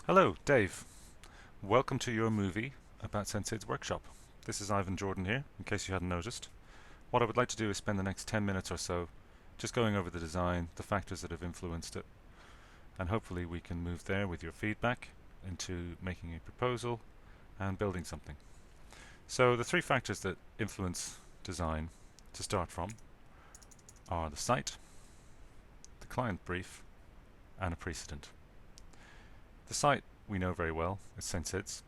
Hello, Dave. Welcome to your movie about Senseid's Workshop. This is Ivan Jordan here, in case you hadn't noticed. What I would like to do is spend the next 10 minutes or so just going over the design, the factors that have influenced it, and hopefully we can move there with your feedback into making a proposal and building something. So the three factors that influence design to start from are the site, the client brief, and a precedent. The site we know very well, it's Senseid's,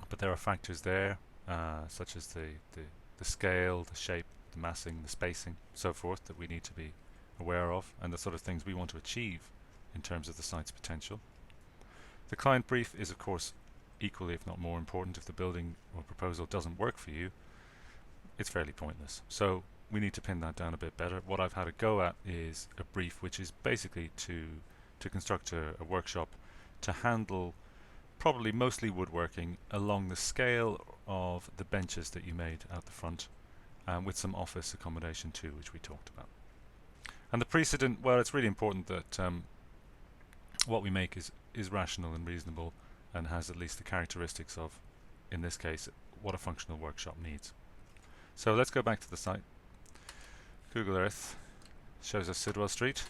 but there are factors there such as the scale, the shape, the massing, the spacing, so forth, that we need to be aware of, and the sort of things we want to achieve in terms of the site's potential. The client brief is, of course, equally, if not more important. If the building or proposal doesn't work for you, it's fairly pointless. So we need to pin that down a bit better. What I've had a go at is a brief, which is basically to construct a workshop to handle probably mostly woodworking along the scale of the benches that you made out the front, with some office accommodation too, which we talked about. And the precedent, well, it's really important that what we make is rational and reasonable and has at least the characteristics of, in this case, what a functional workshop needs. So let's go back to the site. Google Earth shows us Sidwell Street,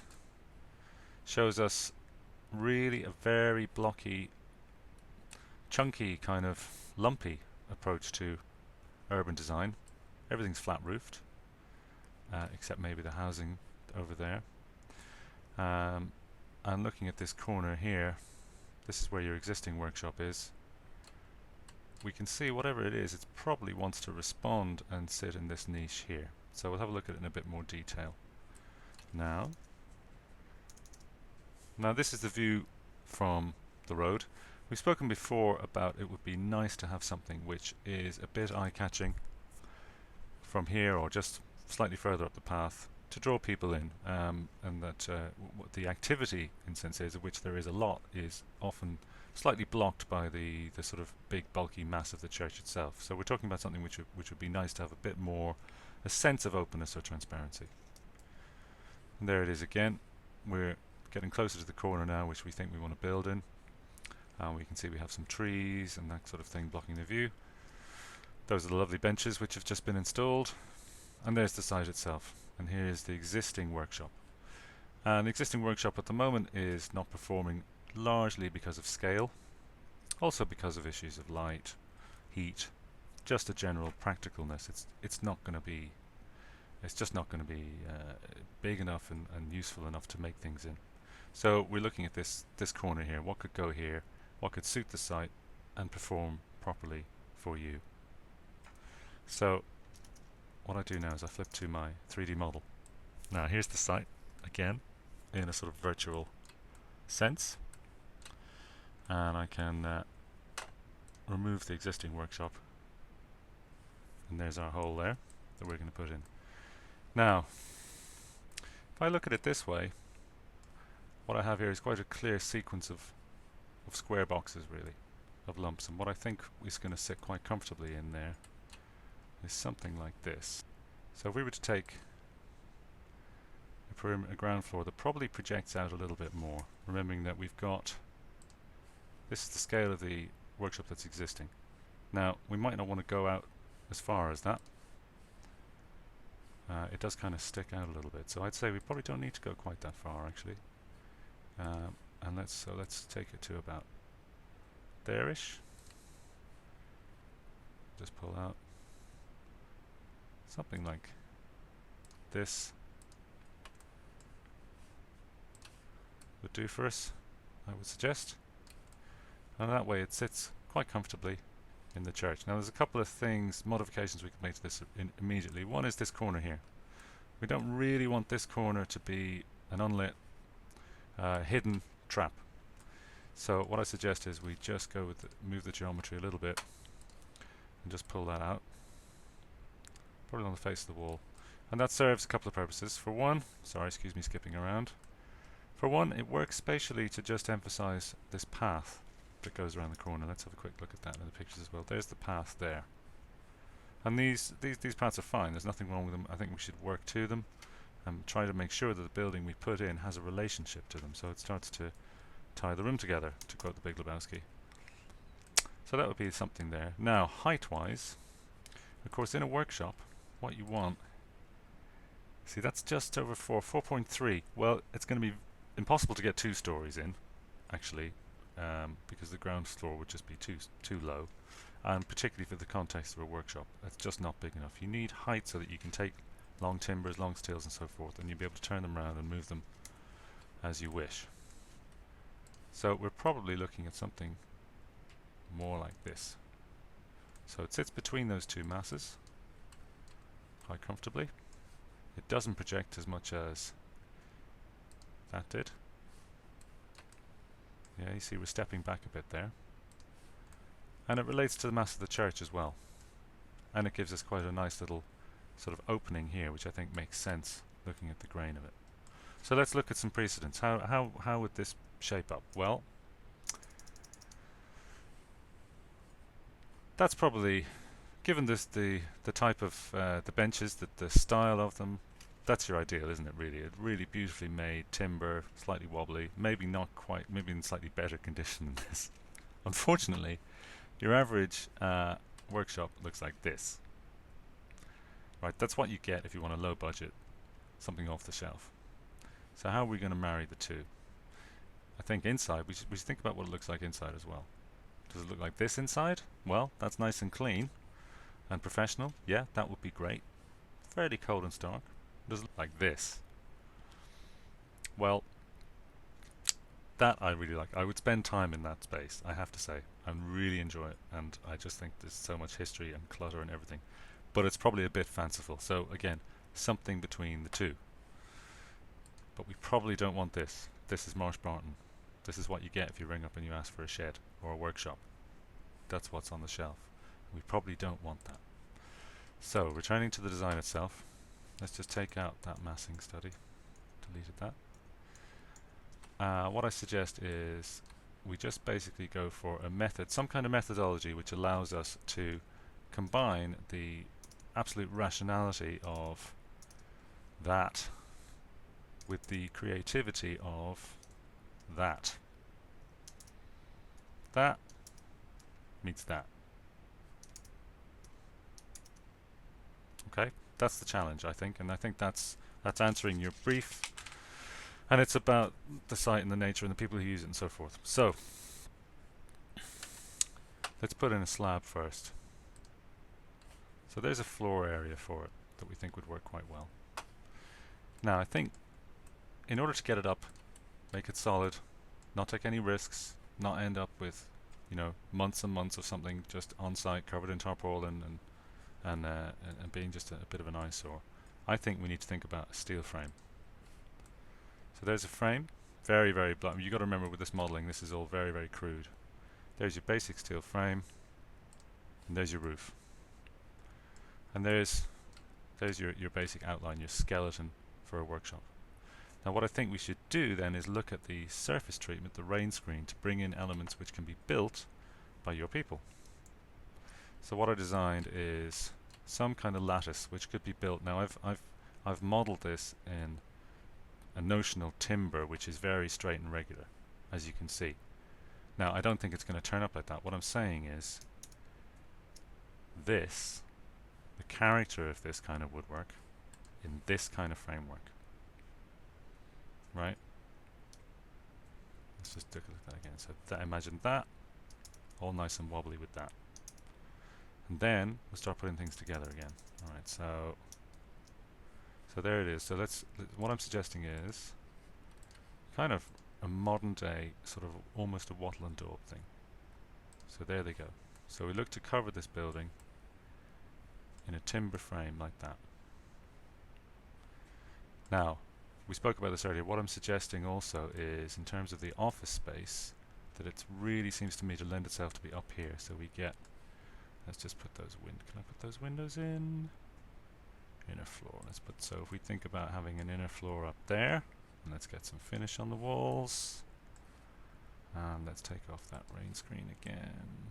shows us really a very blocky, chunky, kind of lumpy approach to urban design. Everything's flat roofed, except maybe the housing over there. And looking at this corner here, this is where your existing workshop is. We can see whatever it is, it probably wants to respond and sit in this niche here. So we'll have a look at it in a bit more detail. Now this is the view from the road. We've spoken before about it would be nice to have something which is a bit eye-catching from here or just slightly further up the path to draw people in, and that the activity in Senseid's, of which there is a lot, is often slightly blocked by the sort of big bulky mass of the church itself. So we're talking about something which would be nice to have a bit more, a sense of openness or transparency. And there it is again. We're getting closer to the corner now, which we think we want to build in. We can see we have some trees and that sort of thing blocking the view. Those are the lovely benches which have just been installed. And there's the site itself. And here is the existing workshop. And the existing workshop at the moment is not performing largely because of scale, also because of issues of light, heat, just a general practicalness. It's not going to be, it's just not going to be big enough and useful enough to make things in. So we're looking at this corner here. What could go here? What could suit the site and perform properly for you? So what I do now is I flip to my 3D model. Now here's the site again in a sort of virtual sense, and I can remove the existing workshop, and there's our hole there that we're going to put in. Now if I look at it this way, what I have here is quite a clear sequence of square boxes, really, of lumps, and what I think is going to sit quite comfortably in there is something like this. So if we were to take a ground floor that probably projects out a little bit more, remembering that we've got, this is the scale of the workshop that's existing. Now we might not want to go out as far as that. It does kind of stick out a little bit, so I'd say we probably don't need to go quite that far actually. And let's take it to about there-ish. Just pull out something like this would do for us, I would suggest. And that way it sits quite comfortably in the church. Now there's a couple of things, modifications we can make to this immediately. One is this corner here. We don't really want this corner to be an unlit, hidden trap. So what I suggest is we just go with move the geometry a little bit and just pull that out, probably on the face of the wall. And that serves a couple of purposes. For one, sorry, excuse me skipping around. For one, it works spatially to just emphasize this path that goes around the corner. Let's have a quick look at that in the pictures as well. There's the path there. And these paths are fine, there's nothing wrong with them. I think we should work to them and try to make sure that the building we put in has a relationship to them, so it starts to tie the room together, to quote the Big Lebowski. So that would be something there. Now, height-wise, of course, in a workshop, what you want... See, that's just over 4.3. Well, it's going to be impossible to get 2 stories in, actually, because the ground floor would just be too low. And particularly for the context of a workshop, it's just not big enough. You need height so that you can take long timbers, long steels and so forth, and you'll be able to turn them around and move them as you wish. So we're probably looking at something more like this. So it sits between those 2 masses quite comfortably. It doesn't project as much as that did. Yeah, you see we're stepping back a bit there. And it relates to the mass of the church as well. And it gives us quite a nice little sort of opening here, which I think makes sense looking at the grain of it. So let's look at some precedents. How would this shape up? Well, that's probably, given this the type of the benches, the style of them, that's your ideal, isn't it? Really beautifully made timber, slightly wobbly, maybe not quite, maybe in slightly better condition than this. Unfortunately, your average workshop looks like this. Right, that's what you get if you want a low budget, something off the shelf. So how are we going to marry the two? I think inside, we should think about what it looks like inside as well. Does it look like this inside? Well, that's nice and clean and professional. Yeah, that would be great. Fairly cold and stark. Does it look like this? Well, that I really like. I would spend time in that space, I have to say. I really enjoy it, and I just think there's so much history and clutter and everything. But it's probably a bit fanciful. So again, something between the two. But we probably don't want this. This is Marsh Barton. This is what you get if you ring up and you ask for a shed or a workshop. That's what's on the shelf. We probably don't want that. So, returning to the design itself, let's just take out that massing study. Deleted that. What I suggest is we just basically go for a method, some kind of methodology which allows us to combine the absolute rationality of that with the creativity of that. That meets that. Okay, that's the challenge, I think, and I think that's answering your brief, and it's about the site and the nature and the people who use it and so forth. So let's put in a slab first. So there's a floor area for it that we think would work quite well. Now I think in order to get it up, make it solid, not take any risks, not end up with, you know, months and months of something just on site covered in tarpaulin and being just a bit of an eyesore, I think we need to think about a steel frame. So there's a frame, very blunt. You've got to remember with this modeling, this is all very crude. There's your basic steel frame, and there's your roof. And there's your basic outline, your skeleton for a workshop. Now what I think we should do then is look at the surface treatment, the rain screen, to bring in elements which can be built by your people. So what I designed is some kind of lattice which could be built. Now I've modeled this in a notional timber which is very straight and regular, as you can see. Now I don't think it's going to turn up like that. What I'm saying is this, the character of this kind of woodwork in this kind of framework. Right? Let's just look at that again. So imagine that, all nice and wobbly with that. And then we'll start putting things together again. Alright, so there it is. So what I'm suggesting is kind of a modern day, sort of almost a wattle and daub thing. So there they go. So we look to cover this building in a timber frame like that. Now, we spoke about this earlier. What I'm suggesting also is, in terms of the office space, that it really seems to me to lend itself to be up here. So we get, let's just put those can I put those windows in? Inner floor. So if we think about having an inner floor up there, and let's get some finish on the walls. And let's take off that rain screen again.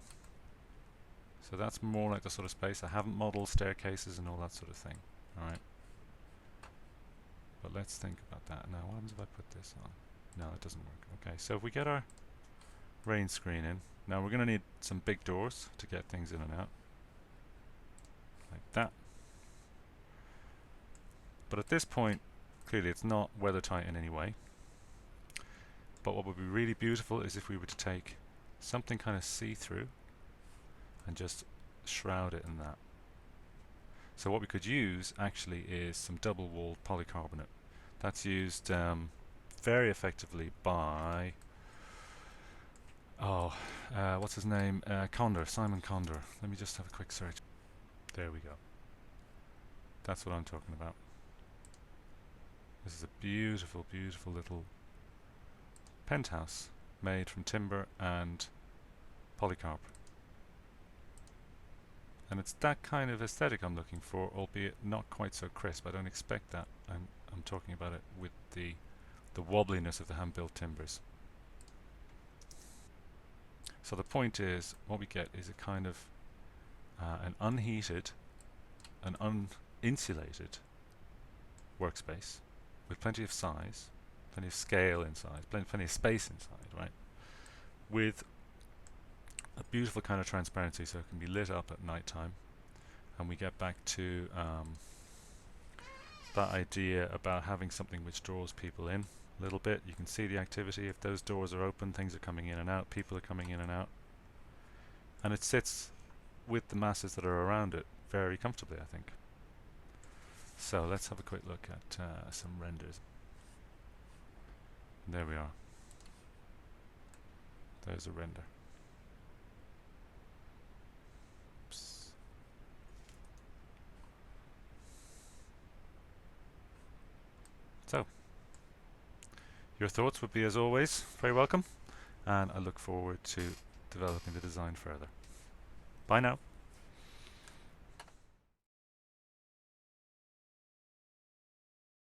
So that's more like the sort of space. I haven't modeled staircases and all that sort of thing. Alright. But let's think about that. Now what happens if I put this on? No, it doesn't work. Okay, so if we get our rain screen in, now we're going to need some big doors to get things in and out, like that. But at this point, clearly it's not weather tight in any way. But what would be really beautiful is if we were to take something kind of see-through and just shroud it in that. So what we could use actually is some double-walled polycarbonate. That's used very effectively by what's his name? Condor, Simon Condor. Let me just have a quick search. There we go. That's what I'm talking about. This is a beautiful, beautiful little penthouse made from timber and polycarb. And it's that kind of aesthetic I'm looking for, albeit not quite so crisp. I don't expect that. I'm talking about it with the wobbliness of the hand-built timbers. So the point is, what we get is a kind of an unheated, an uninsulated workspace with plenty of size, plenty of scale inside, plenty of space inside, right? With a beautiful kind of transparency, so it can be lit up at night time. And we get back to that idea about having something which draws people in a little bit. You can see the activity. If those doors are open, things are coming in and out, people are coming in and out. And it sits with the masses that are around it very comfortably, I think. So let's have a quick look at some renders. There we are. There's a render. Oops. So, your thoughts would be, as always, very welcome, and I look forward to developing the design further. Bye now.